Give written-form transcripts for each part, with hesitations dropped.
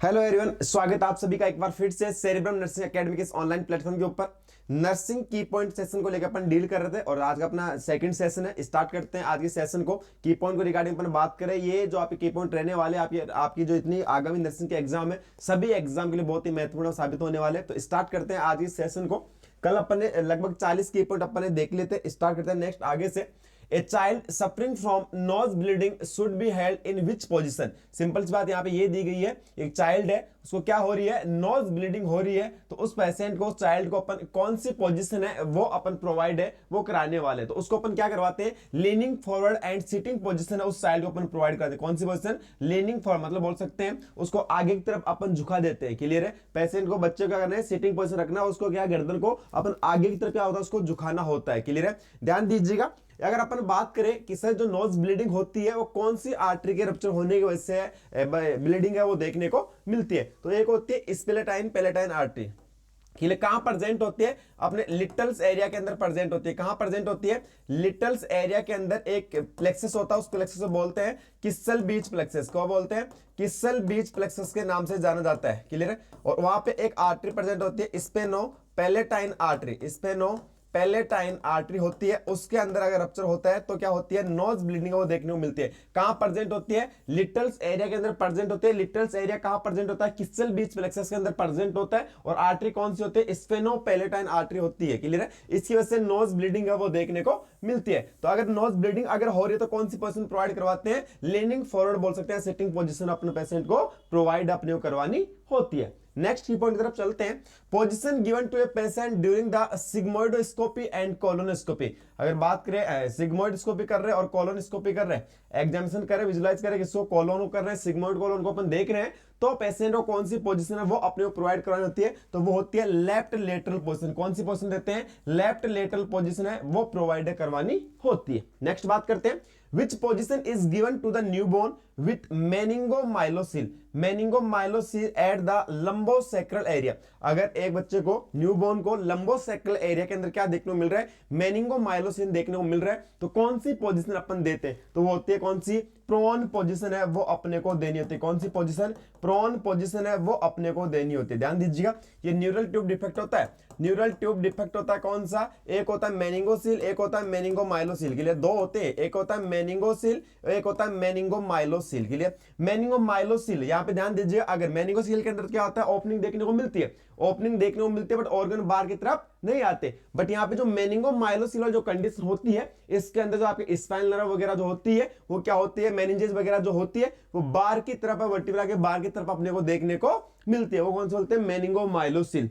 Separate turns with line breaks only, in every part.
Hello everyone, स्वागत है आप सभी का एक बार फिर से सेरेब्रम नर्सिंग एकेडमी के इस ऑनलाइन प्लेटफॉर्म के ऊपर। नर्सिंग की पॉइंट सेशन को लेकर अपन डील कर रहे थे और आज का अपना सेकंड सेशन है। स्टार्ट करते हैं आज के सेशन को। की पॉइंट को रिगार्डिंग अपन बात करें, ये जो आपके की पॉइंट रहने वाले आपकी जो इतनी आगामी नर्सिंग के एग्जाम है, सभी एग्जाम के लिए बहुत ही महत्वपूर्ण साबित होने वाले हैं। तो स्टार्ट करते हैं आज के सेशन को। कल अपन ने लगभग 40 की पॉइंट अपन ने देख लेते। स्टार्ट करते हैं नेक्स्ट आगे से। A child suffering from nose bleeding should be held in which position? Simple सी बात यहाँ पे ये दी गई है, एक चाइल्ड है, उसको क्या हो रही है, नोज ब्लीडिंग हो रही है। तो उस पेशेंट को, चाइल्ड को अपन कौन सी पोजीशन है वो अपन प्रोवाइड है वो कराने वाले। तो उसको अपन क्या करवाते हैं, leaning forward and sitting position है उस चाइल्ड को अपन प्रोवाइड करते हैं। कौन सी पोजीशन, लीनिंग फॉरवर्ड, मतलब बोल सकते हैं उसको आगे की तरफ अपन झुका देते हैं। क्लियर है, पेशेंट को, बच्चे को क्या करना है, सिटिंग पोजीशन रखना है, उसको क्या गर्दन को अपन आगे की तरफ क्या होता है, उसको झुकाना होता है। क्लियर है, ध्यान दीजिएगा। अगर अपन बात करें कि सर जो नोज ब्लीडिंग होती है वो कौन सी आर्टरी के रप्चर होने की वजह से ब्लीडिंग है वो देखने को मिलती है, तो एक होती है स्पेलेटाइन पैलेटाइन आर्टरी। कहां प्रेजेंट होती है, अपने लिटल्स एरिया के अंदर प्रेजेंट होती है। कहां प्रेजेंट होती है, लिटल्स एरिया के अंदर एक प्लेक्सस होता है, उस प्लेक्सस को बोलते हैं किस्सल बीच प्लेक्सस। को बोलते हैं किस्सल बीच प्लेक्सस के नाम से जाना जाता है। क्लियर है, और वहां पे एक आर्टरी प्रेजेंट होती है स्पेनो पैलेटाइन आर्टरी। स्पेनो पैलेटाइन आर्टरी होती है, उसके अंदर अगर रप्चर होता है तो क्या होती है, नोज ब्लीडिंग वो देखने को मिलती है। कहां प्रेजेंट होती है, लिटल्स एरिया के अंदर प्रेजेंट होती है। लिटल्स एरिया कहां प्रेजेंट होता है, किस्सल बीच प्लेक्सस के अंदर प्रेजेंट होता है। और आर्टरी कौन सी होती है, स्पेनो पैलेटाइन आर्टरी होती है। क्लियर है, इसकी वजह से नोज ब्लीडिंग है वो देखने को मिलती है। तो अगर नोज ब्लीडिंग अगर हो रही है तो कौन सी पोजीशन प्रोवाइड करवाते हैं, लीनिंग फॉरवर्ड बोल सकते हैं, सिटिंग पोजीशन अपने पेशेंट को प्रोवाइड अपने को करवानी होती है। नेक्स्ट की पॉइंट की तरफ चलते हैं, position given to a patient during the sigmoidoscopy and colonoscopy. अगर बात करें सिग्मोइडोस्कोपी कर रहे हैं और कोलोनोस्कोपी कर रहे हैं, एग्जामिनेशन कर रहे हैं, विजुलाइज कर रहे हैं, किसको कोलोन कर रहे हैं, सिग्मोइड कोलोन को अपन देख रहे हैं, तो पेशेंट को कौन सी पोजीशन है वो अपने को प्रोवाइड करवानी होती है, तो वो होती है लेफ्ट लेटरल पोजीशन। कौन सी पोजीशन देते हैं, लेफ्ट लेटरल पोजीशन है वो प्रोवाइड करवानी होती है। नेक्स्ट बात करते हैं, which position is given to the newborn with meningomyelocele? meningomyelocele at the lumbosacral area। अगर एक बच्चे को, न्यूबॉर्न को लंबोसेक्रल एरिया के अंदर क्या देखने को मिल रहा है, मेनिंगोमाइलोसिन देखने को मिल रहा है, तो कौन सी पोजीशन अपन देते हैं, तो वो होती है कौन सी, प्रोन पोजीशन है वो अपने को देनी होती है। कौन सी पोजीशन, प्रोन पोजीशन है वो अपने को देनी होती है। ध्यान दीजिएगा, ये न्यूरल ट्यूब डिफेक्ट होता है। न्यूरल ट्यूब डिफेक्ट होता है कौन सा, एक होता है मेनिंगोसील, एक होता है मेनिंगोमाइलोसील। के लिए दो होते हैं, एक होता है मेनिंगोसील, एक होता है मेनिंगोमाइलोसील। के लिए मेनिंगोमाइलोसील, यहां पे ध्यान दीजिए, अगर मेनिंगोसील के अंदर क्या होता है, ओपनिंग देखने को मिलती है, ओपनिंग देखने को मिलती है, बट ऑर्गन बाहर की तरफ नहीं आते। बट यहाँ पे जो मेनिंगोमाइलोसिल जो कंडीशन होती है, इसके अंदर जो आपके स्पाइनल नर्व वगैरह जो होती है वो क्या होती है, मेनिंजेस वगैरह जो होती है वो बाहर की तरफ, वर्टिब्रा के बाहर की तरफ अपने को देखने को मिलती है। वो कौन से बोलते हैं, मेनिंगोमाइलोसिल।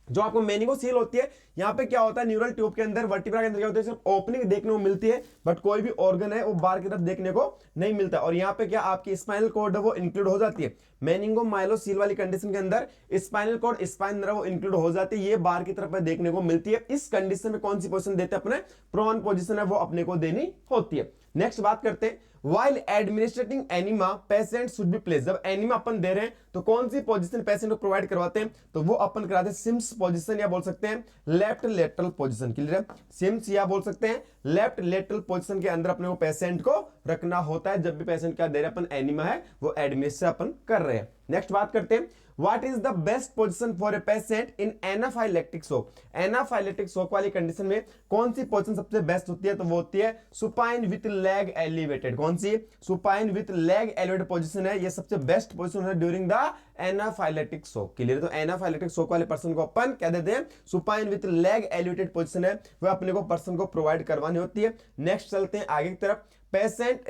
जो आपको मेनिंगोसील होती है, यहां पे क्या होता है, न्यूरल ट्यूब के अंदर, वर्टिब्रा के अंदर क्या होता है, सिर्फ ओपनिंग देखने को मिलती है, बट कोई भी ऑर्गन है वो बाहर की तरफ देखने को नहीं मिलता। और यहाँ पे क्या आपकी स्पाइनल कॉर्ड है वो इंक्लूड हो जाती है। मेनिंगोमाइलोसील वाली कंडीशन के अंदर स्पाइनल कॉर्ड, स्पाइन नर्व वो इंक्लूड हो जाती है, ये बाहर की तरफ देखने को मिलती है। इस कंडीशन में कौन सी पोजीशन देते हैं, अपने प्रोन पोजीशन है वो अपने को देनी होती है। नेक्स्ट बात करते हैं, while administrating enema patient should be placed। जब एनिमा अपन दे रहे हैं तो कौन सी पोजीशन पेशेंट को प्रोवाइड करवाते हैं, तो वो अपन कराते हैं सिम्स पोजीशन, या बोल सकते हैं लेफ्ट लेटरल पोजीशन। क्लियर है, सिम्स या बोल सकते हैं लेफ्ट लेटरल पोजीशन के अंदर अपने को पेशेंट को रखना होता है जब भी पेशेंट क्या दे रहे हैं, अपन एनिमा है वो एडमिनिस्टर अपन कर रहे हैं। नेक्स्ट बात करते हैं, what is the best position for a patient in anaphylactic shock. Anaphylactic shock वाली कंडीशन में कौन सी पोजीशन सबसे बेस्ट होती है, तो वो होती है सुपाइन विथ लेग एलिवेटेड। कौन सी, supine with leg elevated position है, ये सबसे बेस्ट पोजीशन है during the anaphylactic shock. Clear, तो एनाफाइलेक्टिक शॉक वाले पर्सन को अपन क्या देते हैं, supine with leg elevated position है वो अपने को पर्सन को प्रोवाइड करवानी होती है। नेक्स्ट चलते हैं आगे की तरफ, patient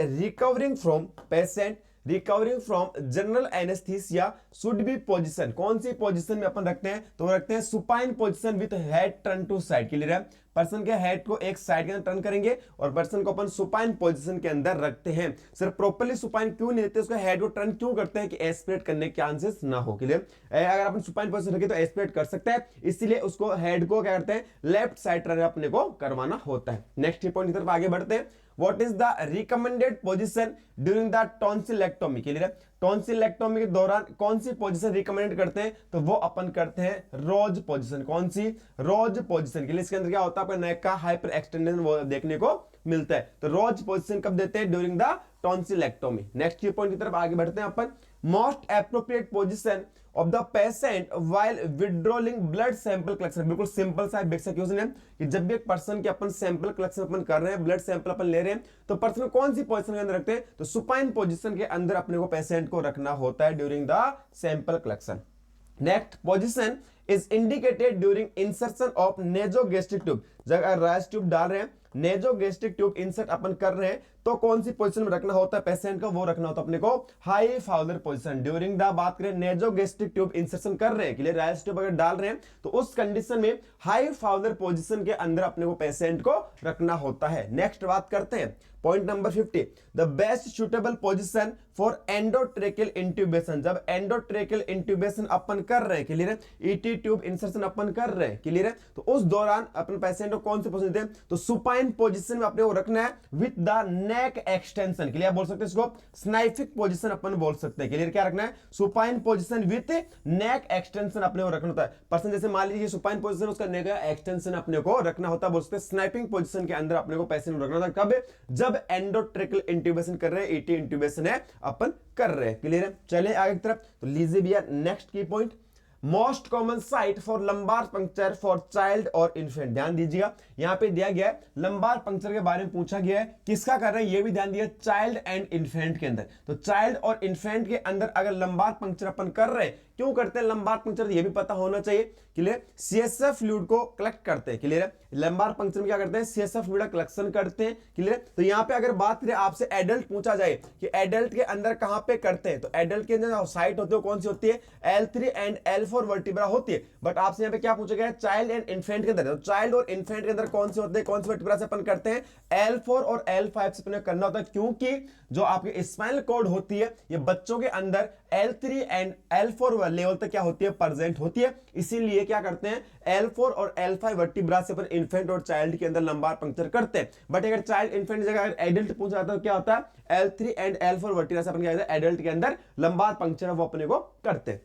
recovering from general anaesthesia should be position. कौन सी पोजीशन में अपन रखते हैं, तो रखते हैं supine position with head turn to side. Clear है, पर्सन के हेड को एक साइड के अंदर टर्न करेंगे और पर्सन को अपन सुपाइन पोजीशन के अंदर रखते हैं। सर प्रॉपर्ली सुपाइन क्यों नहीं देते, उसका हेड को टर्न क्यों करते हैं, कि एस्पिरेट करने के चांसेस ना हो। क्लियर, अगर अपन सुपाइन पोजीशन रखें तो एस्पिरेट कर सकता है, इसीलिए उसको हेड को क्या करते हैं, लेफ्ट साइड टर्न अपने को करवाना होता है। नेक्स्ट पॉइंट की तरफ आगे बढ़ते हैं, what is the recommended position during the tonsillectomy. Clear है, टॉन्सिलेक्टोमी के दौरान कौन सी पोजीशन रिकमेंड करते हैं, तो वो अपन करते हैं रोज पोजीशन। कौन सी, रोज पोजीशन। के लिए इसके अंदर क्या होता है, आपका नेक का हाइपर एक्सटेंशन वो देखने को मिलता है, तो रोज पोजीशन कब देते हैं, during the tonsillectomy. Next point की तरफ आगे बढ़ते हैं अपन, most appropriate position of the patient while withdrawing blood sample collection. बिल्कुल सिंपल सा बेसिक क्वेश्चन है कि जब भी एक पर्सन के अपन सैंपल कलेक्शन अपन कर रहे हैं, ब्लड सैंपल अपन ले रहे हैं, तो पर्सन कौन सी पोजीशन के अंदर रखते हैं, तो सुपाइन पोजीशन के अंदर अपने को पेशेंट को रखना होता है during the sample collection. Next position is indicated during insertion of nasogastric tube. जब राइस ट्यूब डाल रहे हैं, नेजोगैस्ट्रिक ट्यूब इंसर्ट अपन कर रहे हैं, तो कौन सी पोजीशन में रखना होता है पेशेंट को, वो रखना होता है अपने को high Fowler position. During the बात करें नेजोगैस्ट्रिक ट्यूब इंसर्शन कर रहे हैं, क्लियर, राइस ट्यूब अगर डाल रहे हैं तो उस कंडीशन में हाई फाउलर पोजीशन के अंदर अपने को पेशेंट को रखना होता है। नेक्स्ट बात करते हैं point number 50, the best suitable position for endotracheal intubation. जब एंडोट्रेकियल इंट्यूबेशन अपन कर रहे हैं, क्लियर है, ईटी ट्यूब इंसर्शन अपन कर रहे हैं, क्लियर है, तो उस दौरान अपन पेशेंट को कौन सी पोजीशन दें, तो सुपाइन पोजीशन में अपने को रखना है with the neck extension. Clear, बोल सकते हैं इसको स्नाइफिक पोजीशन अपन बोल सकते हैं। क्लियर, क्या रखना है, supine position with neck extension अपने को रखना होता है। पर्सन जैसे मान लीजिए सुपाइन पोजीशन, उसका नेक एक्सटेंशन अपने को रखना होता है, बोल सकते हैं स्नाइपिंग पोजीशन के अंदर अपने को पेशेंट को रखना होता है। कब, जब एंडोट्रेकियल इंट्यूबेशन कर रहे हैं, ईटी इंट्यूबेशन है अपन कर रहे हैं। क्लियर है, चलिए आगे की तरफ। तो लीजिए भैया नेक्स्ट की point, most common site for lumbar puncture for child और इन्फेंट। ध्यान दीजिएगा, यहां पे दिया गया है लंबार पंक्चर के बारे में पूछा गया है, किसका कर रहे हैं ये भी ध्यान दिया, चाइल्ड एंड इन्फेंट के अंदर। तो चाइल्ड और इन्फेंट के अंदर अगर लंबार पंक्चर अपन कर रहे हैं, क्यों करते हैं लंबार पंक्चर, ये भी पता होना चाहिए। क्लियर, सीएसएफ फ्लूइड को कलेक्ट करते हैं। क्लियर है, लंबार पंक्चर में क्या करते हैं, सीएसएफ फ्लूइड कलेक्शन करते हैं। क्लियर, तो यहां पे अगर बात करें आपसे एडल्ट पूछा जाए कि एडल्ट के अंदर कहां पे करते हैं, तो एडल्ट के अंदर साइट होती है कौन सी होती है, L3 एंड L4 वर्टिब्रा होती है। बट आपसे यहां पे क्या पूछा गया है, चाइल्ड एंड इन्फेंट के अंदर। तो चाइल्ड और इन्फेंट के अंदर कौन से होते हैं, कौन सी वर्टिब्रा से अपन करते हैं, L4 और L5 से अपन करना होता है, क्योंकि जो आपके स्पाइनल कॉर्ड होती है ये बच्चों के अंदर L3 एंड L4 लेवल तक क्या होती है, प्रेजेंट होती है। इसीलिए क्या करते हैं, L4 और L5 वर्टिब्रा से अपन इन्फेंट और चाइल्ड के अंदर लंबार पंक्चर करते हैं। बट अगर चाइल्ड इन्फेंट जगह अगर एडल्ट पूछा जाता है तो क्या होता है, L3 एंड L4 वर्टिब्रा से अपन क्या करते हैं, एडल्ट के अंदर लंबार पंक्चर वो अपने को करते हैं।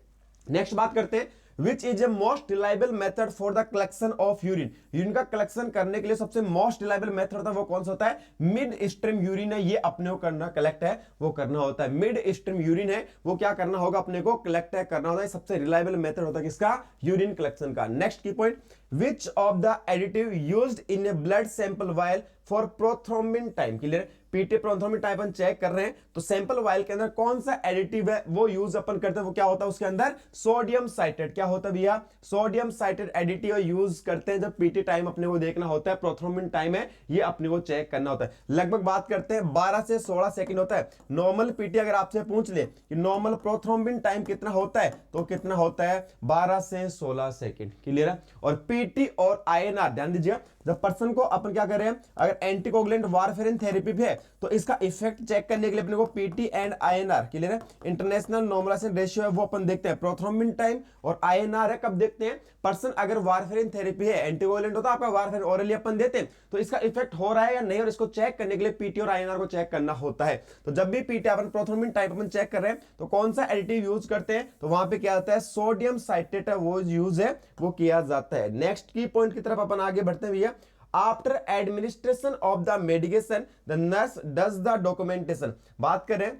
नेक्स्ट बात करते हैं, Which is a most reliable method for the collection of urine। Urine का कलेक्शन करने के लिए सबसे मोस्ट रिलायबल मेथड होता है वो कौन सा होता है, मिड स्ट्रीम यूरिन है, ये अपने को करना कलेक्ट है वो करना होता है। मिड स्ट्रीम यूरिन है वो क्या करना होगा, अपने को कलेक्ट है करना होता है। सबसे रिलायबल मेथड होता है किसका, यूरिन कलेक्शन का। नेक्स्ट की point, which of the additive used in a blood sample vial for prothrombin time. Clear, PT prothrombin type अपन चेक कर रहे हैं, तो सैंपल वाइल के अंदर कौन सा एडिटिव है वो यूज अपन करते हैं, वो क्या होता है उसके अंदर सोडियम साइट्रेट। क्या होता है भैया, सोडियम साइट्रेट एडिटिव यूज करते हैं जब पीटी टाइम अपने को देखना होता है, प्रोथ्रोम्बिन टाइम है ये अपने को चेक करना होता है। लगभग बात करते हैं 12 से 16 सेकंड होता है। नॉर्मल पीटी अगर आपसे पूछ ले कि नॉर्मल प्रोथ्रोम्बिन टाइम कितना होता है, तो कितना होता है 12 से 16 सेकंड। क्लियर है, और पीटी और आईएनआर ध्यान दीजिए, जब पर्सन को अपन क्या कर रहे हैं, अगर एंटीकोगुलेंट वारफेरिन थेरेपी भी है तो इसका इफेक्ट चेक करने के लिए अपने को पीटी एंड आईएनआर, क्लियर है, इंटरनेशनल नॉर्मलाइजेशन रेशियो है वो अपन देखते हैं। प्रोथ्रोम्बिन टाइम और आईएनआर है कब देखते हैं, पर्सन अगर वारफेरिन थेरेपी है, एंटीकोगुलेंट होता है आपका वारफेरिन ओरली अपन देते हैं, तो इसका इफेक्ट हो रहा है या नहीं, और इसको चेक करने के लिए पीटी और आईएनआर को चेक करना होता है। तो जब भी पीटी अपन प्रोथ्रोम्बिन टाइप अपन चेक कर रहे हैं तो कौन सा एडिटिव यूज करते हैं, तो वहां पे क्या होता है, सोडियम साइट्रेट है वो यूज है वो किया जाता है। नेक्स्ट की पॉइंट की तरफ अपन आगे बढ़ते हैं भैया, after administration of the medication the nurse does the documentation. बात करें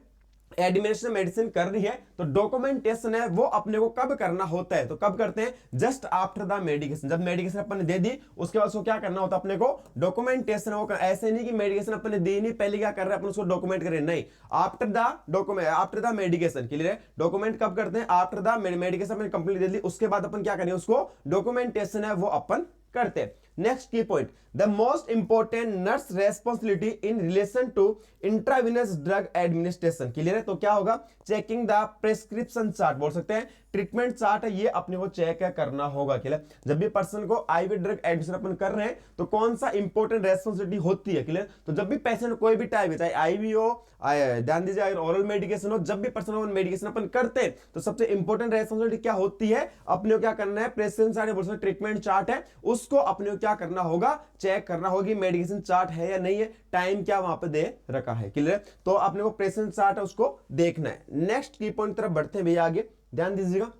एडमिनिस्ट्रेशन मेडिसिन कर रही है तो डॉक्यूमेंटेशन है वो अपने को कब करना होता है, तो कब करते हैं, जस्ट आफ्टर द मेडिकेशन। जब मेडिकेशन अपन ने दे दी उसके बाद उसको क्या करना होता है, अपने को डॉक्यूमेंटेशन वो ऐसे नहीं कि मेडिकेशन अपन ने दी नहीं पहले क्या कर रहे हैं अपन उसको डॉक्यूमेंट करें, नहीं, after the document, after the medication. Clear है, डॉक्यूमेंट कब करते हैं, आफ्टर द मेडिकेशन अपन कंप्लीट दे दी उसके बाद अपन क्या करें, उसको डॉक्यूमेंटेशन है वो अपन करते हैं। नेक्स्ट की point, the most important nurse responsibility in relation to intravenous drug administration. Clear है, तो क्या होगा, चेकिंग द प्रेस्क्रिप्शन चार्ट बोल सकते हैं, ट्रीटमेंट चार्ट है ये अपने को चेक करना होगा। क्लियर, जब भी पर्सन को आईवी ड्रग एडमिशन अपन कर रहे हैं तो कौन सा इंपॉर्टेंट रेस्पॉन्सिबिलिटी होती है। क्लियर, तो जब भी पेशेंट कोई भी टाइप है, चाहे आईवी हो, ध्यान दीजिए अगर ओरल मेडिकेशन हो, जब भी पर्सन मेडिकेशन अपन करते हैं तो सबसे इंपॉर्टेंट रेस्पॉन्सिबिलिटी क्या होती है, अपने को क्या करना है, प्रेस्क्रिप्शन चार्ट बोल सकते, ट्रीटमेंट चार्ट है उसको अपने को क्या करना होगा, चेक करना होगी मेडिकेशन चार्ट है या नहीं है, टाइम क्या वहां पे दे रखा है। क्लियर, तो अपने को प्रेजेंट चार्ट है उसको देखना है। नेक्स्ट की पॉइंट तरफ बढ़ते हैं भैया आगे, ध्यान दीजिएगा,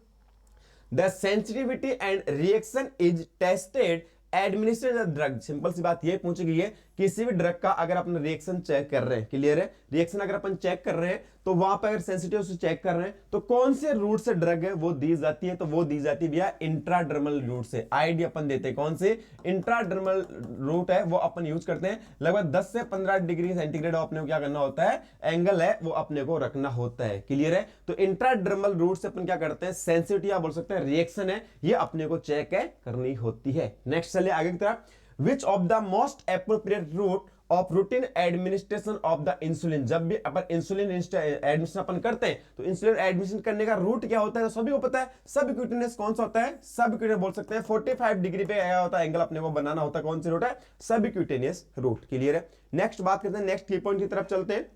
the sensitivity and reaction is tested administrate the drug. Simple सी बात ये पूछी गई है किसी भी ड्रग का अगर अपन रिएक्शन चेक कर रहे हैं, क्लियर है, रिएक्शन अगर अपन चेक कर रहे हैं तो वहां पर अगर सेंसिटिव से चेक कर रहे हैं तो कौन से रूट से ड्रग है वो दी जाती है, तो वो दी जाती है भैया इंट्राडर्मल रूट से। आईडी अपन देते हैं कौन से, इंट्राडर्मल रूट है वो अपन यूज करते हैं। लगभग 10 से 15 डिग्री सेंटीग्रेड अपने को क्या करना होता है, एंगल है वो अपने को रखना होता है, क्लियर है। तो इंट्राडर्मल रूट से अपन क्या करते हैं, सेंसिटिविटी या बोल सकते हैं रिएक्शन है ये अपने को चेक है करनी होती है। नेक्स्ट चलिए आगे की तरफ, which of the most appropriate route of routine administration of the insulin. जब भी अपन इंसुलिन एडमिशन अपन करते हैं तो इंसुलिन एडमिशन करने का रूट क्या होता है, तो सभी को पता है, सबक्यूटेनियस कौन सा होता है, सबक्यूटेनियस बोल सकते हैं 45 डिग्री पे आया होता है एंगल अपने को बनाना होता है, कौन सी रूट है, सबक्यूटेनियस रूट, क्लियर है। नेक्स्ट बात करते हैं, नेक्स्ट की पॉइंट की तरफ चलते हैं,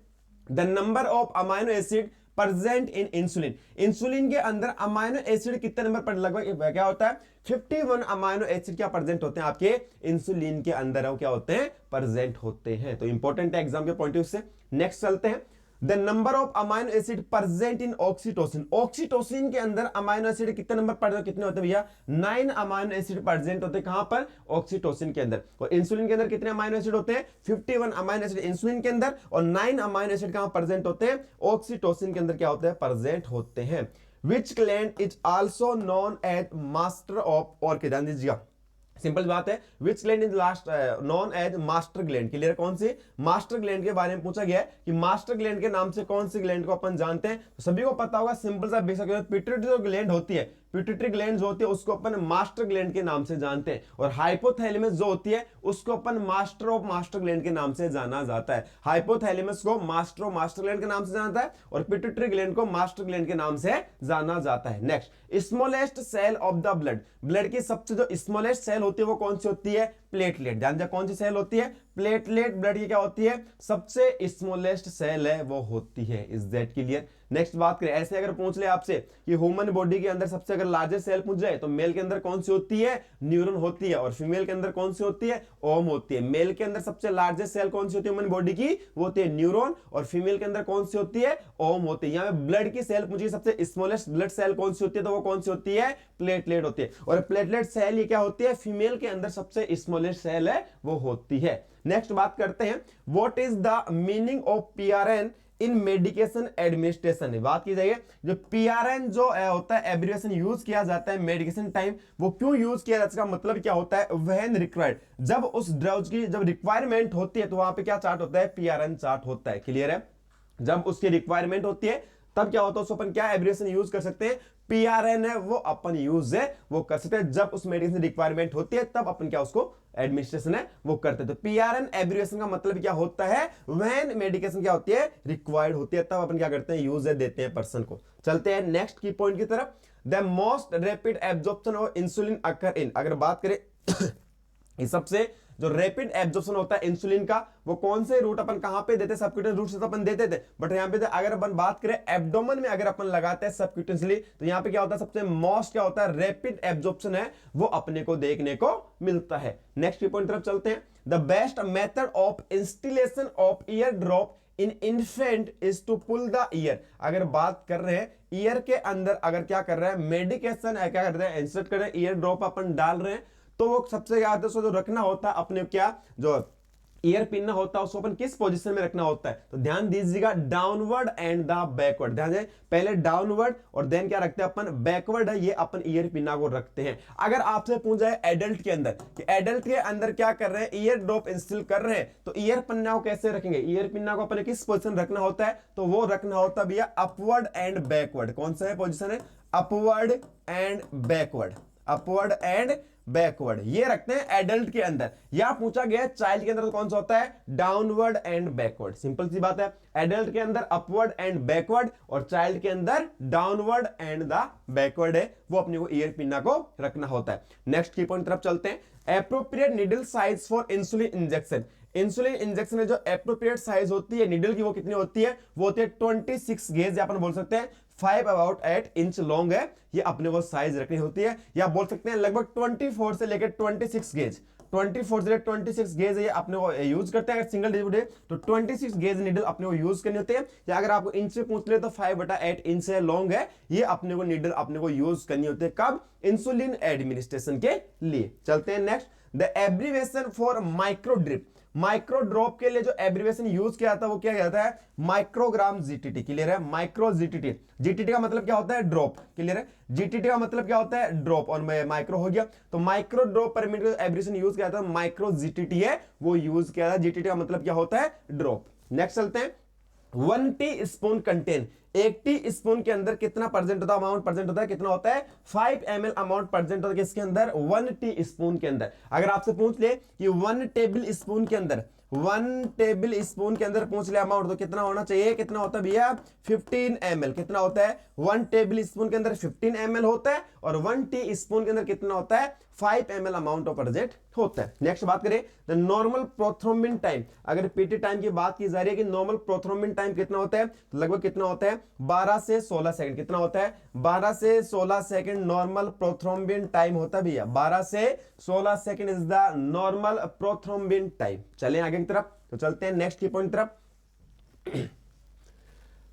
the number of amino acid present in insulin. Insulin के अंदर अमाइनो एसिड कितने नंबर पर, लगभग क्या होता है 51 अमाइनो एसिड क्या प्रेजेंट होते हैं आपके इंसुलिन के अंदर, क्या होते हैं, प्रेजेंट होते हैं। तो इंपॉर्टेंट है एग्जाम के पॉइंट ऑफ व्यू से। नेक्स्ट चलते हैं, the number of amino acid present in oxytocin. Oxytocin के अंदर अमाइनो एसिड कितने नंबर पर, कितने होते हैं भैया, 9 अमाइनो एसिड प्रेजेंट होते हैं, कहां पर, ऑक्सीटोसिन के अंदर। और इंसुलिन के अंदर कितने अमाइनो एसिड होते हैं, 51 अमाइनो एसिड इंसुलिन के अंदर, और 9 अमाइनो एसिड कहां प्रेजेंट होते हैं, ऑक्सीटोसिन के अंदर क्या होते हैं, प्रेजेंट होते हैं। Which gland is also known as master of, और क्या ध्यान दीजिएगा, सिंपल बात है, which gland is last known as master gland, clear, कौन सी, मास्टर ग्लैंड के बारे में पूछा गया है कि मास्टर ग्लैंड के नाम से कौन सी ग्लैंड को अपन जानते हैं, तो सभी को पता होगा, सिंपल सा बेसिक, पिट्यूटरी जो ग्लैंड होती है, पिट्यूटरी ग्लैंड जो होती है उसको अपन मास्टर ग्लैंड के नाम से जानते हैं, और हाइपोथैलेमस जो होती है उसको अपन मास्टर ऑफ मास्टर ग्लैंड के नाम से जाना जाता है। हाइपोथैलेमस को मास्टर ऑफ मास्टर ग्लैंड के नाम से जाना जाता है, और पिट्यूटरी ग्लैंड को मास्टर ग्लैंड के नाम से जाना जाता है। Next, smallest cell of the blood. Blood की सबसे जो स्मॉलेस्ट सेल होती है वो कौन सी होती है, प्लेटलेट। ध्यान दिया, कौन सी सेल होती है, प्लेटलेट ब्लड की क्या होती है, सबसे स्मॉलेस्ट सेल है वो होती है। Is that clear. नेक्स्ट बात करें, ऐसे अगर पूछ ले आपसे कि ह्यूमन बॉडी के अंदर सबसे अगर लार्जेस्ट सेल पूछ जाए तो मेल के अंदर कौन सी होती है, न्यूरॉन होती है, और फीमेल के अंदर कौन सी होती है, ओम होती है। मेल के अंदर सबसे लार्जेस्ट सेल कौन सी होती है ह्यूमन बॉडी की, वो होती है न्यूरॉन, और फीमेल के अंदर कौन सी होती है, ओम होती है। यहाँ पे ब्लड की सेल पूछी, सबसे स्मॉलेस्ट ब्लड सेल कौन सी होती है, तो वो कौन सी होती है, प्लेटलेट होती है। और प्लेटलेट सेल ये क्या होती है, फीमेल के अंदर सबसे स्मॉलेस्ट सेल है वो होती है। नेक्स्ट बात करते हैं, what is the meaning of PRN in medication administration. बात की जाएगी, जो पीआरएन जो होता है एब्रिविएशन यूज किया जाता है मेडिकेशन टाइम, वो क्यों यूज किया जाता है, इसका मतलब क्या होता है, व्हेन रिक्वायर्ड, जब उस ड्रग की जब रिक्वायरमेंट होती है तो वहां पे क्या चार्ट होता है, पीआरएन चार्ट होता है, क्लियर है। जब उसकी रिक्वायरमेंट होती है तब क्या होता है, उसको अपन क्या एब्रिविएशन यूज कर सकते हैं, पीआरएन है वो अपन यूज है वो कर सकते हैं। जब उस मेडिसिन रिक्वायरमेंट होती है तब अपन क्या उसको एडमिनिस्ट्रेशन है वो करते हैं। तो पीआरएन एब्रिविएशन का मतलब क्या होता है, व्हेन मेडिकेशन क्या होती है, रिक्वायर्ड होती है, तब अपन क्या करते हैं, यूज है देते हैं पर्सन को। चलते हैं नेक्स्ट की पॉइंट की तरफ, the most rapid absorption of insulin occur in. अगर बात करें इस सबसे जो रैपिड एब्जॉर्प्शन होता है इंसुलिन का, वो कौन से रूट अपन कहां पे देते हैं, सबक्यूटेनियस रूट से तो अपन देते थे, बट यहां पे अगर अपन बात करें एब्डोमेन में अगर अपन लगाते हैं सबक्यूटेनियसली, तो यहां पे क्या होता है, सबसे मोस्ट क्या होता है, रैपिड एब्जॉर्प्शन है वो अपने को देखने को मिलता है। नेक्स्ट पॉइंट तरफ चलते हैं, the best method of instillation of ear drop in infant is to pull the ear. अगर बात कर रहे हैं ईयर के अंदर, अगर क्या कर रहे हैं मेडिकेशन क्या कर रहे हैं, इंसर्ट कर रहे हैं, ईयर ड्रॉप अपन डाल रहे हैं, तो वो सबसे ज्यादा जो रखना होता है अपने क्या जो ईयर पिनना होता है उसको अपन किस पोजीशन में रखना होता है, तो ध्यान दीजिएगा डाउनवर्ड एंड द बैकवर्ड। ध्यान दें, पहले डाउनवर्ड और देन क्या रखते हैं अपन, बैकवर्ड है ये अपन ईयर पिन्ना को रखते हैं। अगर आपसे पूछा है एडल्ट के अंदर कि एडल्ट के अंदर क्या कर रहे हैं, ईयर ड्रॉप इंस्टॉल कर रहे हैं, तो ईयर पिन्ना को कैसे रखेंगे, ईयर पिन्ना को अपन किस पोजीशन रखना होता है, तो वो रखना होता है भैया अपवर्ड एंड बैकवर्ड। कौन सा है पोजीशन है, upward and backward, upward and backward ये रखते हैं एडल्ट के अंदर। या पूछा गया चाइल्ड के अंदर तो कौन सा होता है, डाउनवर्ड एंड बैकवर्ड। सिंपल सी बात है, एडल्ट के अंदर अपवर्ड एंड बैकवर्ड और चाइल्ड के अंदर डाउनवर्ड एंड द बैकवर्ड है वो अपने को ईयर पिन्ना को रखना होता है। नेक्स्ट की पॉइंट तरफ चलते हैं, appropriate needle size for insulin injection. Insulin injection में जो एप्रोप्रिएट साइज होती है निडल की वो कितनी होती है, वो होती है 26 गेज, या अपन बोल सकते हैं 5 अबाउट 8 इंच लॉन्ग है, ये अपने को साइज रखनी होती है। या बोल सकते हैं लगभग 24 से लेकर 26 गेज, 24 से 26 गेज ये अपने को यूज करते हैं। अगर सिंगल डिजिट है तो 26 गेज निडल अपने को यूज करनी होती है। या अगर आपको इंच में पूछ ले तो 5/8 इंच है लॉन्ग है, ये अपने को निडल अपने को यूज करनी होती है, कब, इंसुलिन एडमिनिस्ट्रेशन के लिए। चलते हैं next, the abbreviation for micro drip. Micro drop के लिए जो एब्रिविएशन यूज किया था वो क्या कहता है, माइक्रोग्राम जीटीटी। क्लियर है, माइक्रो जीटीटी। जीटीटी का मतलब क्या होता है, ड्रॉप। क्लियर है, जीटीटी का मतलब क्या होता है, ड्रॉप, और माइक्रो हो गया, तो माइक्रो ड्रॉप पर मिनट का एब्रिविएशन यूज किया था, माइक्रो जीटीटी है वो यूज किया था। जीटीटी का मतलब क्या होता है, ड्रॉप। नेक्स्ट चलते हैं, 1 टी स्पून कंटेन, एक टी स्पून के अंदर कितना परसेंट होता है, अमाउंट परसेंट होता है, कितना होता है, 5 ml अमाउंट परसेंट होता है किसके अंदर, 1 टी स्पून के अंदर। अगर आपसे पूछ ले कि 1 टेबल स्पून के अंदर, 1 टेबल स्पून के अंदर पूछ ले अमाउंट, तो कितना होना चाहिए, कितना होता है भैया, 15 ml। कितना होता है, 1 टेबल स्पून के अंदर 15 ml होता है, और 1 टी स्पून के अंदर कितना होता है, 5 ml अमाउंट ऑफ प्रोजेक्ट होता है। नेक्स्ट बात करें, द नॉर्मल प्रोथ्रोम्बिन टाइम, अगर पीटी टाइम की बात की जा रही है कि नॉर्मल प्रोथ्रोम्बिन टाइम कितना होता है, तो लगभग कितना होता है, 12 से 16 सेकंड। कितना होता है, 12 से 16 सेकंड नॉर्मल प्रोथ्रोम्बिन टाइम होता है भैया, 12 से 16 second is the normal prothrombin time. चलें आगे की तरफ, तो चलते हैं नेक्स्ट की पॉइंट की तरफ।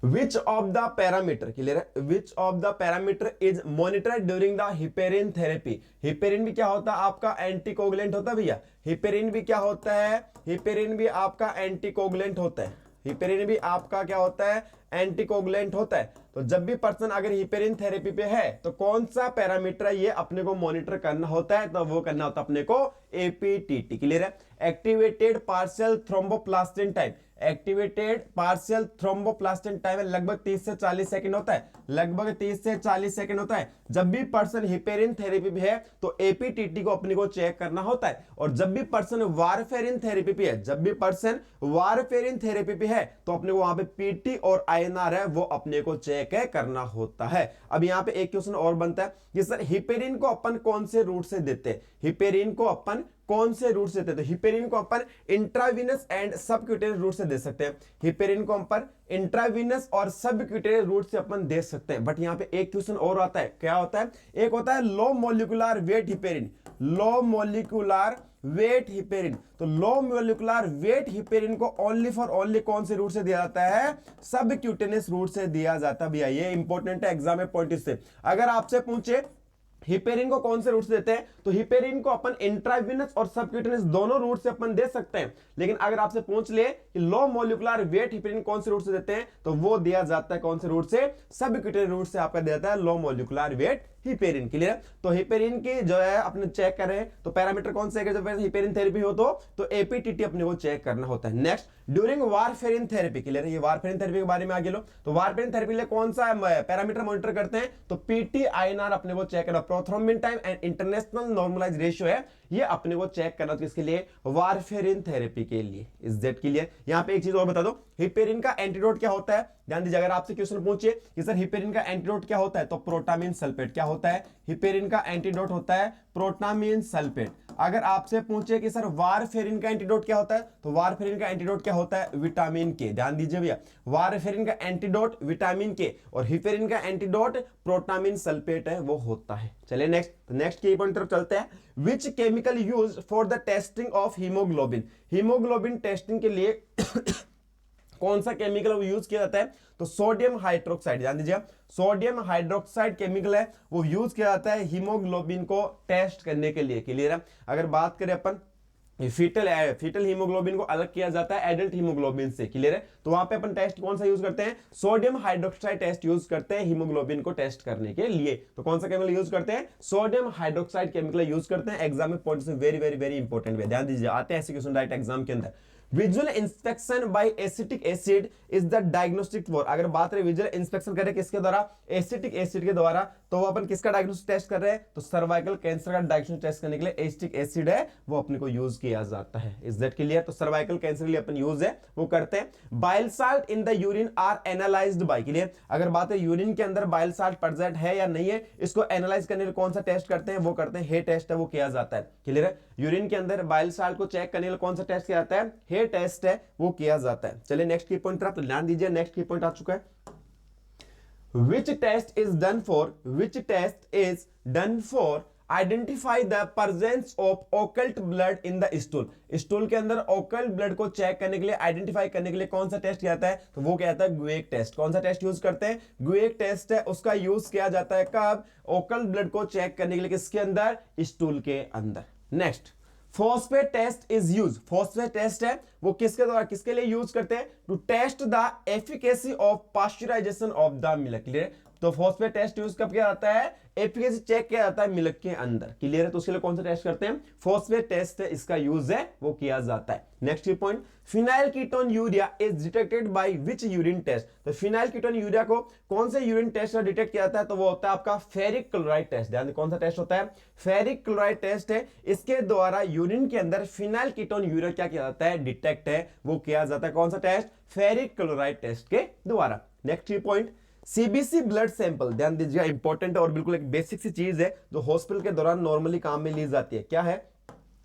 Which of the parameter, clear है, which of the parameter is monitored during the heparin therapy? heparin भी क्या होता है, आपका एंटीकोगुलेंट होता है भैया। heparin भी क्या होता है, heparin भी आपका एंटीकोगुलेंट होता है। heparin भी आपका क्या होता है, एंटीकोगुलेंट होता है। तो जब भी पर्सन अगर हिपेरिन थेरेपी पे है तो कौन सा पैरामीटर है ये अपने को मॉनिटर करना होता है, तो वो करना होता है अपने को एपीटीटी। क्लियर है, activated partial thromboplastin time, activated partial thromboplastin time लगभग 30 से 40 सेकंड होता है, लगभग 30 से 40 सेकंड होता है। जब भी पर्सन हिपेरिन थेरेपी पे है तो एपीटीटी को अपने को चेक करना होता है, और जब भी पर्सन वारफेरिन थेरेपी पे है, जब भी पर्सन वारफेरिन थेरेपी पे है तो अपने को वहां पे पीटी और आईएनआर है वो अपने को चेक करना होता है। अब यहां पे एक क्वेश्चन और बनता है कि सर हिपेरिन को अपन कौन से रूट से देते हैं, हिपेरिन को अपन कौन से रूट से देते हैं, हिपेरिन को अपन इंट्रावीनस एंड सबक्यूटेनियस रूट से दे सकते हैं, हिपेरिन को अपन इंट्रावीनस और सबक्यूटेनियस रूट से अपन दे सकते हैं। बट यहां पे एक क्वेश्चन और आता है, क्या होता है, एक होता है low molecular weight heparin, low molecular weight heparin. तो लो मॉलिक्यूलर वेट हिपेरिन को ओनली फॉर ओनली कौन से रूट से दिया जाता है, सबक्यूटेनियस रूट से दिया जाता है भैया। ये इंपॉर्टेंट है एग्जाम में पॉइंट से। अगर आपसे पूछे हिपेरिन को कौन से रूट से देते हैं, तो हिपेरिन को अपन इंट्रावीनस और सबक्यूटेनियस दोनों रूट से अपन दे सकते हैं। लेकिन अगर आपसे पूछ ले कि लो मॉलिक्यूलर वेट हिपेरिन कौन से रूट से देते हैं, तो वो दिया जाता है कौन से रूट से, सबक्यूटेनियस रूट से आपका दिया जाता है low molecular weight heparin. Clear, तो हिपेरिन की जो है अपने चेक करें तो पैरामीटर कौन से है, जब हिपेरिन थेरेपी हो तो एपीटीटी अपने को चेक करना होता है। Next, during warfarin therapy, clear है, ये वारफेरिन थेरेपी के बारे में आगे लो, तो वारफेरिन थेरेपी लिए कौन सा पैरामीटर मॉनिटर करते हैं, तो पीटी आईएनआर अपने को चेक करना, prothrombin time and international normalize ratio है, ये अपने को चेक करना किसके लिए, वारफेरिन थेरेपी के लिए। Is that clear? यहां पे एक चीज और बता दो, हिपेरिन का एंटीडोट क्या होता है, ध्यान दीजिए। अगर आपसे क्वेश्चन पूछे कि सर हिपेरिन का एंटीडोट क्या होता है, तो प्रोटामीन सल्फेट। क्या होता है, हिपेरिन का एंटीडोट होता है प्रोटामीन सल्फेट। अगर आपसे पूछे कि सर वारफेरिन का एंटीडोट क्या होता है, तो वारफेरिन का एंटीडोट क्या होता है, विटामिन के। ध्यान दीजिए भैया, वारफेरिन का एंटीडोट विटामिन के और हिपेरिन का एंटीडोट प्रोटामीन सल्फेट है वो होता है। चलिए नेक्स्ट की पॉइंट तरफ चलते हैं। Which chemical use for the testing of haemoglobin, haemoglobin testing के लिए कौन सा केमिकल यूज किया जाता है, तो सोडियम हाइड्रोक्साइड। ध्यान दीजिए, सोडियम हाइड्रोक्साइड केमिकल है वो यूज किया जाता है हीमोग्लोबिन को टेस्ट करने के लिए। क्लियर है, अगर बात करें अपन फीटल हीमोग्लोबिन को अलग किया जाता है एडल्ट हीमोग्लोबिन से। क्लियर है, तो वहां पे अपन टेस्ट कौन सा यूज करते हैं, सोडियम हाइड्रोक्साइड टेस्ट यूज करते हैं हीमोग्लोबिन को टेस्ट करने के लिए। तो कौन सा केमिकल यूज करते हैं, सोडियम हाइड्रोक्साइड केमिकल यूज करते हैं। एग्जाम में point very very very important है, ध्यान दीजिए, आते हैं ऐसे क्वेश्चन डायरेक्ट एग्जाम के अंदर। Visual inspection by acetic acid is the diagnostic for, अगर बात रहे विजुअल इंस्पेक्शन करें किसके द्वारा, एसिटिक एसिड के द्वारा, तो वो अपन किसका डायग्नोस्टिक टेस्ट कर रहे हैं, तो सर्वाइकल कैंसर का डायग्नोस्टिक टेस्ट करने के लिए एसिटिक एसिड है वो अपने को यूज किया जाता है। Is that clear? तो सर्वाइकल कैंसर के लिए अपन यूज है वो करते हैं। Bile salt in the urine are analysed by, clear, अगर बात है यूरिन के अंदर बाइल साल्ट प्रेजेंट है या नहीं है, इसको एनालाइज करने के लिए कौन सा टेस्ट करते हैं, वो करते हैं हे टेस्ट है वो किया जाता है। क्लियर है, यूरिन के अंदर बाइल साल्ट को चेक करने के लिए कौन सा टेस्ट किया जाता है, हे टेस्ट है वो किया जाता है। चलिए नेक्स्ट की पॉइंट तरफ ध्यान दीजिए, नेक्स्ट की पॉइंट आ चुका है। Which test is done for identify the presence of occult blood in the stool? Stool के अंदर occult blood को चेक करने के लिए, आइडेंटिफाई करने के लिए कौन सा टेस्ट किया जाता है, तो वो क्या आता है, गुएक टेस्ट। कौन सा टेस्ट यूज करते हैं, गुएक टेस्ट है, उसका यूज किया जाता है कब, occult blood को चेक करने के लिए किसके अंदर, स्टूल के अंदर। Next, phosphate test is use, phosphate test है वो किसके द्वारा, किसके लिए यूज करते हैं, to test the efficacy of pasteurisation of the milk. Clear. तो फॉस्फेट टेस्ट यूज कब किया जाता है, एफिकेसी चेक किया जाता है मिल्क के अंदर। क्लियर है। तो उसके लिए कौन सा टेस्ट करते हैं, फॉस्फेट टेस्ट है, इसका यूज है वो किया जाता है। Next point, phenylketonuria is detected by which urine test. तो फिनाइल कीटोन यूरिया को कौन से यूरिन टेस्ट से डिटेक्ट किया जाता है, तो वो होता है आपका फेरिक क्लोराइड टेस्ट। ध्यान, कौन सा टेस्ट होता है, फेरिक क्लोराइड टेस्ट है। इसके द्वारा यूरिन के अंदर फिनाइल कीटोन यूरिया क्या किया जाता है, डिटेक्ट है वो किया जाता है। कौन सा टेस्ट, फेरिक क्लोराइड टेस्ट के द्वारा। Next point, CBC blood sample, ध्यान दीजिएगा इंपॉर्टेंट है और बिल्कुल एक बेसिक सी चीज है जो हॉस्पिटल के दौरान नॉर्मली काम में ली जाती है। क्या है,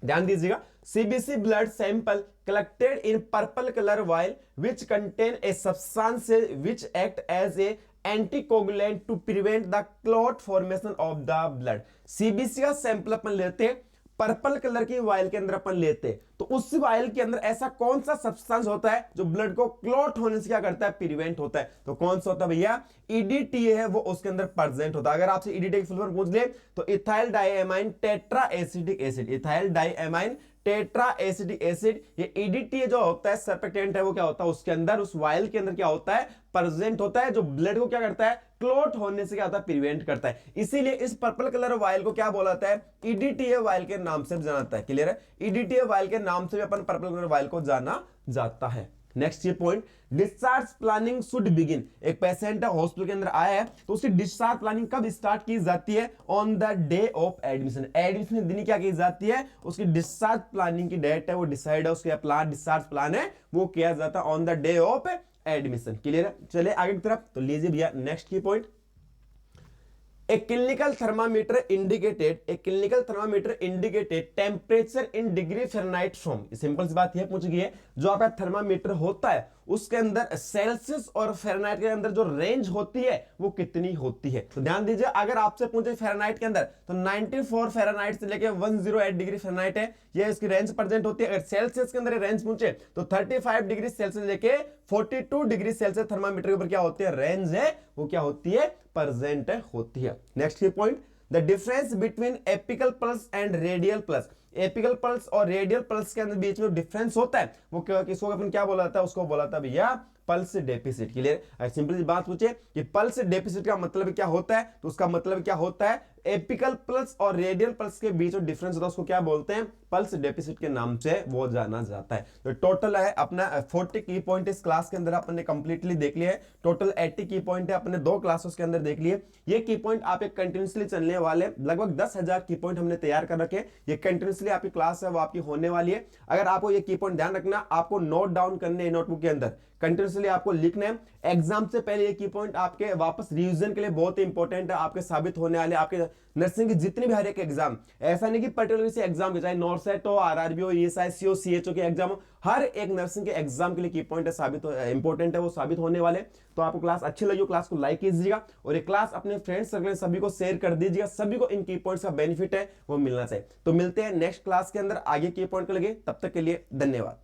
ध्यान दीजिएगा, CBC blood sample collected in purple colour vial which contain a substance which act as a anticoagulant to prevent the clot formation of the blood. CBC का सैंपल अपन लेते हैं, पर्पल कलर की वाइल के अंदर अपन लेते हैं, तो उस वाइल के अंदर ऐसा कौन सा सब्सटेंस होता है जो ब्लड को क्लॉट होने से क्या करता है, प्रिवेंट होता है। तो कौन सा होता है भैया, ईडीटीए है वो उसके अंदर प्रेजेंट होता है। अगर आपसे ईडीटीए की फुल फॉर्म पूछ ले तो ethyl diamine tetra acetic acid, ethyl diamine tetra acetic acid. ये ईडीटीए जो होता है सर्फेक्टेंट है वो क्या होता है, उसके अंदर उस वाइल के अंदर क्या होता है, प्रेजेंट होता है, जो ब्लड को क्या करता है, क्लॉट होने से क्या होता है, प्रिवेंट करता है। इसीलिए इस पर्पल कलर वाइल को क्या बोला जाता है, ईडीटीए वाइल के नाम से जाना जाता है। क्लियर है, ईडीटीए वाइल के नाम से भी अपन पर्पल कलर वाइल को जाना जाता है। नेक्स्ट ये point, discharge planning should begin. एक पेशेंट है हॉस्पिटल के अंदर आया है तो उसकी डिस्चार्ज प्लानिंग कब स्टार्ट की जाती है, on the day of admission. Admission के दिन क्या की जाती है, उसकी डिस्चार्ज प्लानिंग की डेट है वो डिसाइड है, उसका प्लान डिस्चार्ज प्लान है वो किया जाता है on the day of admission. Clear है। चलिए आगे की तरफ, तो लीजिए भैया नेक्स्ट की point, A clinical thermometer indicated temperature in degree Fahrenheit from। Simple सी बात यह पूछ गई है, जो आपका थर्मामीटर होता है उसके अंदर सेल्सियस और फेरेनहाइट के अंदर जो रेंज होती है वो कितनी होती है। तो ध्यान दीजिए, अगर आपसे पूछे फेरेनहाइट के अंदर तो 94 फेरेनहाइट से लेके 108 डिग्री फेरेनहाइट है, ये इसकी रेंज प्रेजेंट होती है। अगर सेल्सियस के अंदर रेंज पूछे तो 35 डिग्री सेल्सियस लेके 42 डिग्री सेल्सियस थर्मामीटर के ऊपर क्या होती है, रेंज है वो क्या होती है, प्रेजेंट होती है। Next point, the difference between apical pulse and radial pulse. Apical pulse और रेडियल पल्स के अंदर बीच में डिफरेंस होता है वो किसको अपन क्या बोला था, उसको बोला था भैया पल्स डेफिसिट। क्लियर। अगर सिंपल सी बात पूछे कि पल्स डेफिसिट का मतलब क्या होता है, तो उसका मतलब क्या होता है, एपिकल पल्स और रेडियल पल्स के बीच में डिफरेंस होता है, उसको क्या बोलते हैं, पल्स डेफिसिट के नाम से वो जाना जाता है। तो टोटल है अपना 40 की पॉइंट इस क्लास के अंदर अपने कंप्लीटली देख लिए। टोटल 80 की पॉइंट है अपने 2 क्लासेस के अंदर देख लिए। ये की पॉइंट आप एक कंटिन्यूसली चलने वाले, लगभग 10,000 की पॉइंट हमने तैयार कर रखे। ये कंटिन्यूसली आपकी क्लास है वो आपकी होने वाली है। अगर आपको ये की पॉइंट ध्यान रखना, आपको नोट डाउन करने नोटबुक के अंदर कंटिन्यूसली आपको लिखना है। एग्जाम से पहले ये की पॉइंट आपके वापस रिवीजन के लिए बहुत ही इंपॉर्टेंट है, आपके साबित होने वाले आपके नर्सिंग की जितनी भी हर एक एग्जाम, ऐसा नहीं कि पर्टिकुलर से एग्जाम के, चाहे नॉर्सेट हो, आरआरबी हो, ईएसआईसी हो, सीएचओ के एग्जाम हो, हर एक नर्सिंग के एग्जाम के लिए की पॉइंट है साबित इंपॉर्टेंट है वो साबित होने वाले। तो आपको क्लास अच्छी लगी हो, क्लास को लाइक कीजिएगा और ये क्लास अपने फ्रेंड्स सर्कल सभी को शेयर कर दीजिएगा, सभी को इन की पॉइंट्स का बेनिफिट है वो मिलना चाहिए। तो मिलते हैं नेक्स्ट क्लास के अंदर आगे की पॉइंट को लगे, तब तक के लिए धन्यवाद।